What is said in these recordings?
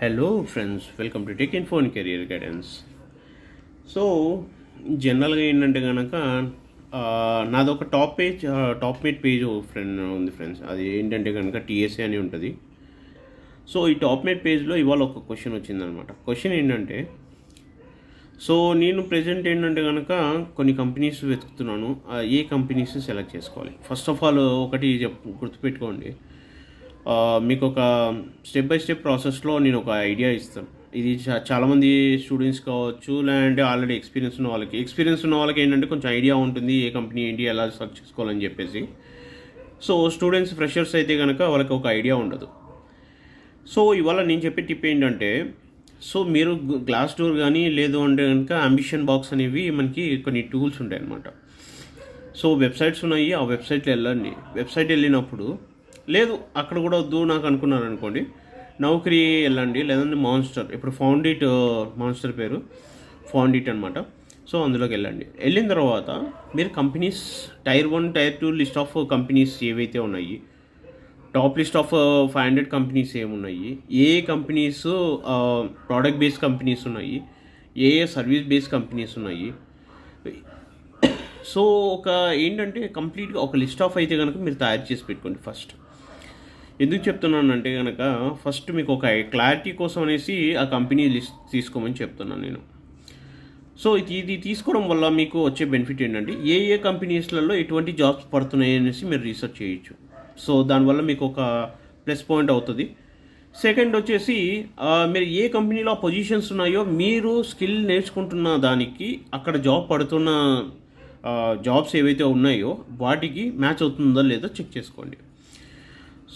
Hello friends, welcome to tech info and career guidance. So జనరల్గా ఏంటంటే కనుక నాది ఒక టాప్ మేట్ పేజ్ ఉంది ఫ్రెండ్స్. అది ఏంటంటే కనుక టీఎస్ఏ అని ఉంటుంది. సో ఈ టాప్ మేట్ పేజ్లో ఇవాళ ఒక క్వశ్చన్ వచ్చిందనమాట. క్వశ్చన్ ఏంటంటే, సో నేను ప్రెజెంట్ ఏంటంటే కనుక కొన్ని కంపెనీస్ వెతుకుతున్నాను. ఏ కంపెనీస్ సెలెక్ట్ చేసుకోవాలి? ఫస్ట్ ఆఫ్ ఆల్ ఒకటి గుర్తుపెట్టుకోండి, మీకు ఒక స్టెప్ బై స్టెప్ ప్రాసెస్లో నేను ఒక ఐడియా ఇస్తాను. ఇది చాలామంది స్టూడెంట్స్ కావచ్చు, లేదంటే ఆల్రెడీ ఎక్స్పీరియన్స్ ఉన్న వాళ్ళకి ఏంటంటే కొంచెం ఐడియా ఉంటుంది ఏ కంపెనీ ఏంటి, ఎలా సెర్చ్ చేసుకోవాలని చెప్పేసి. సో స్టూడెంట్స్ ఫ్రెషర్స్ అయితే కనుక వాళ్ళకి ఒక ఐడియా ఉండదు. సో ఇవాళ నేను చెప్పే టిప్ ఏంటంటే, సో మీరు గ్లాస్ డోర్ కానీ లేదు అంటే కనుక అంబిషన్ బాక్స్ అనేవి మనకి కొన్ని టూల్స్ ఉంటాయి అన్నమాట. సో వెబ్సైట్స్ ఉన్నాయి, ఆ వెబ్సైట్లో వెళ్ళండి. వెబ్సైట్ వెళ్ళినప్పుడు లేదు అక్కడ కూడా వద్దు నాకు అనుకున్నారు అనుకోండి, నౌకరీ వెళ్ళండి, లేదంటే మాన్స్టర్. ఇప్పుడు ఫౌండిట్, మాన్స్టర్ పేరు ఫౌండిట్ అనమాట. సో అందులోకి వెళ్ళిన తర్వాత మీరు companies tier 1 tier 2 list of companies ఏవైతే ఉన్నాయి, టాప్ లిస్ట్ ఆఫ్ 500 కంపెనీస్ ఏమున్నాయి, ఏ కంపెనీస్ ప్రోడక్ట్ బేస్డ్ కంపెనీస్ ఉన్నాయి, ఏ సర్వీస్ బేస్డ్ కంపెనీస్ ఉన్నాయి. సో ఒక ఏంటంటే కంప్లీట్గా ఒక లిస్ట్ ఆఫ్ అయితే కనుక మీరు తయారు చేసి పెట్టుకోండి. ఫస్ట్ ఎందుకు చెప్తున్నానంటే కనుక, ఫస్ట్ మీకు ఒక క్లారిటీ కోసం అనేసి ఆ కంపెనీ లిస్ట్ తీసుకోమని చెప్తున్నాను నేను. సో ఇది తీసుకోవడం వల్ల మీకు వచ్చే బెనిఫిట్ ఏంటంటే, ఏ కంపెనీస్లలో ఎటువంటి జాబ్స్ పడుతున్నాయి అనేసి మీరు రీసెర్చ్ చేయొచ్చు. సో దానివల్ల మీకు ఒక ప్లస్ పాయింట్ అవుతుంది. సెకండ్ వచ్చేసి, మీరు ఏ కంపెనీలో పొజిషన్స్ ఉన్నాయో మీరు స్కిల్ నేర్చుకుంటున్న దానికి అక్కడ జాబ్ పడుతున్న జాబ్స్ ఏవైతే ఉన్నాయో వాటికి మ్యాచ్ అవుతుందో లేదో చెక్ చేసుకోండి.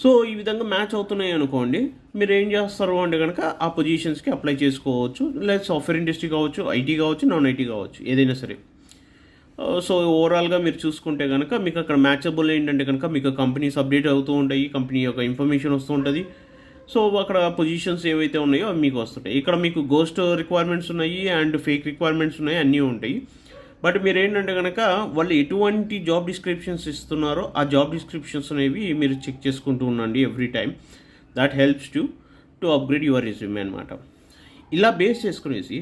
సో ఈ విధంగా మ్యాచ్ అవుతున్నాయి అనుకోండి, మీరు ఏం చేస్తారు అంటే కనుక ఆ పొజిషన్స్కి అప్లై చేసుకోవచ్చు. లేదా సాఫ్ట్వేర్ ఇండస్ట్రీ కావచ్చు, ఐటీ కావచ్చు, నాన్ ఐటీ కావచ్చు, ఏదైనా సరే. సో ఓవరాల్గా మీరు చూసుకుంటే కనుక మీకు అక్కడ మ్యాచబుల్ ఏంటంటే కనుక మీకు కంపెనీస్ అప్డేట్ అవుతూ ఉంటాయి, కంపెనీ యొక్క ఇన్ఫర్మేషన్ వస్తూ ఉంటుంది. సో అక్కడ పొజిషన్స్ ఏవైతే ఉన్నాయో అవి మీకు వస్తుంటాయి. ఇక్కడ మీకు గోస్ట్ రిక్వైర్మెంట్స్ ఉన్నాయి అండ్ ఫేక్ రిక్వైర్మెంట్స్ ఉన్నాయి, అన్నీ ఉంటాయి. బట్ మీరు ఏంటంటే కనుక వాళ్ళు ఎటువంటి జాబ్ డిస్క్రిప్షన్స్ ఇస్తున్నారో ఆ జాబ్ డిస్క్రిప్షన్స్ అనేవి మీరు చెక్ చేసుకుంటూ ఉండండి every time. That helps to upgrade your resume అనమాట. ఇలా బేస్ చేసుకునేసి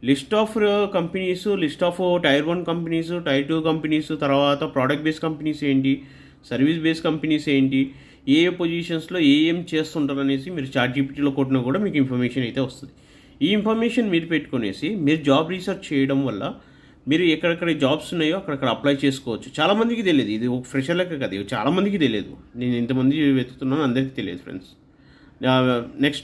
list of companies, list of tier 1 companies, tier 2 companies, తర్వాత ప్రోడక్ట్ బేస్డ్ కంపెనీస్ ఏంటి, సర్వీస్ బేస్డ్ కంపెనీస్ ఏంటి, ఏ పొజిషన్స్లో ఏం చేస్తుంటారు అనేసి మీరు చాట్‌జీపీటీలో కొట్టినా కూడా మీకు ఇన్ఫర్మేషన్ అయితే వస్తుంది. ఈ ఇన్ఫర్మేషన్ మీరు పెట్టుకునేసి మీరు జాబ్ రీసెర్చ్ చేయడం వల్ల మీరు ఎక్కడెక్కడ జాబ్స్ ఉన్నాయో అక్కడక్కడ అప్లై చేసుకోవచ్చు. చాలామందికి తెలియదు, ఇది ఒక ఫ్రెషర్లకే కదా, చాలామందికి తెలియదు. నేను ఇంతమంది వెతుకుతున్నాను, అందరికీ తెలియదు ఫ్రెండ్స్. నెక్స్ట్